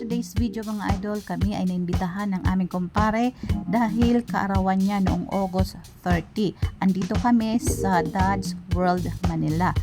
today's video mga idol, kami ay naimbitahan ng aming kumpare dahil kaarawan niya noong August 30. Andito kami sa Dodge World Manila.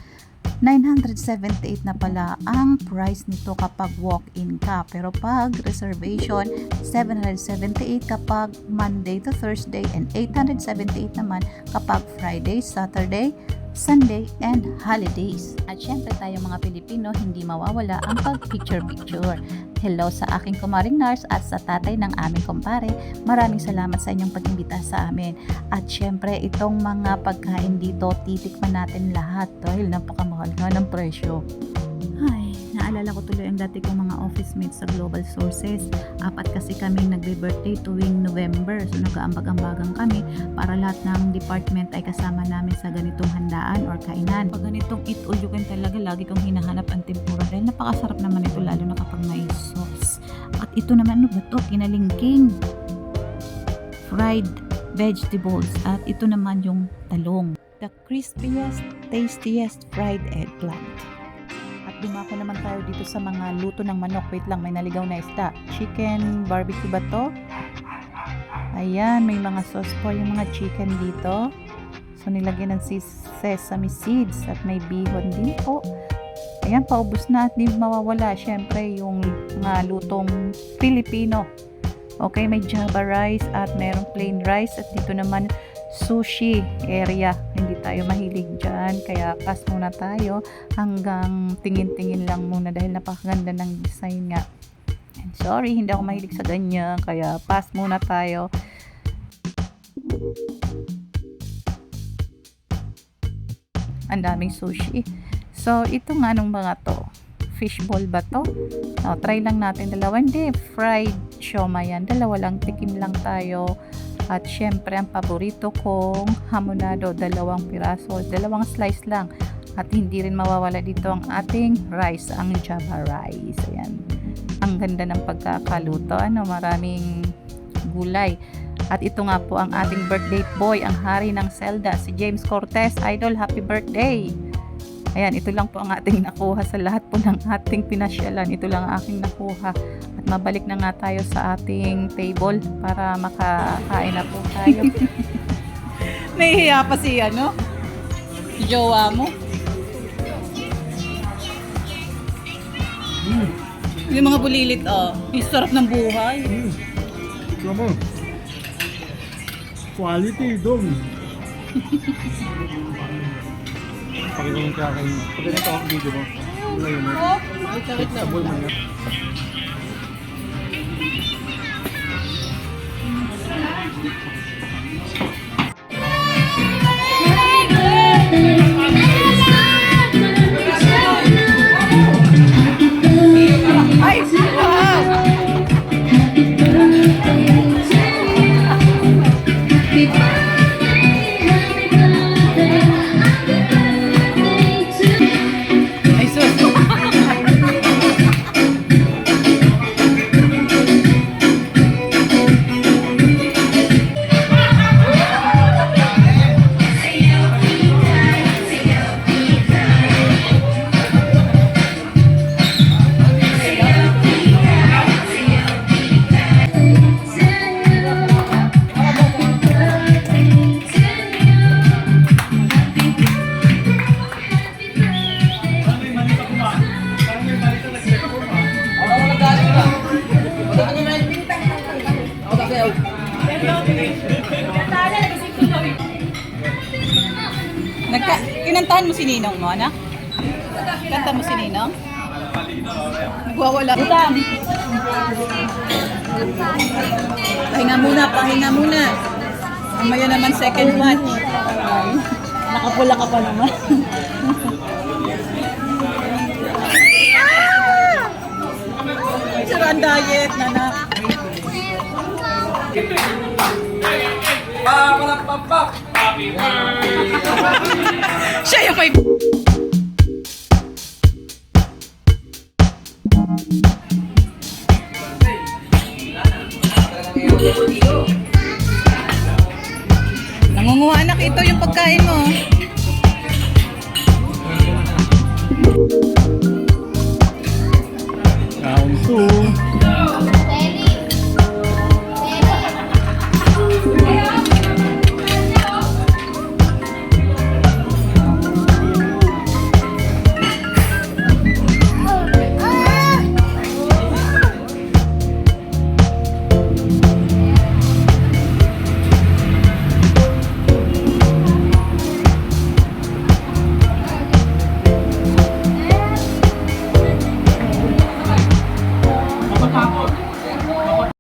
978 na pala ang price nito kapag walk-in ka, pero pag reservation 778 kapag Monday to Thursday and 878 naman kapag Friday, Saturday, Sunday, and holidays. At syempre tayo mga Pilipino, hindi mawawala ang pag-picture-picture. Hello sa aking kumaring nurse at sa tatay ng aming kumpare. Maraming salamat sa inyong pag-imbita sa amin. At syempre itong mga pagkain dito, titikman natin lahat dahil napakamahal nga ng presyo. Ay, naalala ko tuloy ang dati kong mga office mates sa Global Sources. Apat kasi kaming nagbe-birthday tuwing November. So nag-aambag-ambagan kami para lahat ng department ay kasama namin sa ganitong handaan or kainan. Pag ganitong eat all you can talaga, lagi kong hinahanap ang tempura dahil napakasarap naman ito lalo na kapag may sauce. At ito naman, ano ba ito? Kinalingking. Fried vegetables. At ito naman yung talong. The crispiest, tastiest fried eggplant. At dumako naman tayo dito sa mga luto ng manok. Wait lang, may naligaw na isda. Chicken barbecue ba to? Ayan, may mga sauce po yung mga chicken dito. So nilagyan ng sesame seeds at may bihon din po. Ayan, paubos na at di mawawala syempre yung mga lutong Filipino. Okay, may java rice at merong plain rice at dito naman sushi area. Hindi tayo mahilig dyan, kaya pass muna tayo hanggang tingin-tingin lang muna dahil napakaganda ng design nga. And sorry, hindi ako mahilig sa ganyan, kaya pass muna tayo. Ang daming sushi. So ito nga nung mga to, fishball ba to? Try lang natin dalawa. Hindi, fried siomai yan. Dalawa lang, tikim lang tayo. At syempre, ang paborito kong hamonado, 2 piraso, 2 slice lang. At hindi rin mawawala dito ang ating rice, ang java rice. Ayan. Ang ganda ng pagkakaluto. Maraming gulay. At ito nga po ang ating birthday boy, ang hari ng Zelda, si James Cortez. Idol, happy birthday! Ayan, ito lang po ang ating nakuha sa lahat po ng ating pinasyalan. Ito lang ang aking nakuha. At mabalik na nga tayo sa ating table para makakain na po tayo. Nahihiya pa si jowa mo. Yung mga bulilit, yung sarap ng buhay. Naman. Quality doon. Pagkakang kakain. Pag ganito ako video mo. Ngayon mo. Wait lang. Sabol mo yan. Ay! Wow! Ay, sus! Kinantahan mo si Ninong mo, anak? Kanta mo si Ninong? Nagwawala. Pahinga muna, pahinga muna. Mamaya naman second match. Nakapula ka pa naman. Sira ang diet, nanak. Happy birthday! Siya yung may... Nangunguha anak, ito yung pagkain mo. Round 2. Ayan.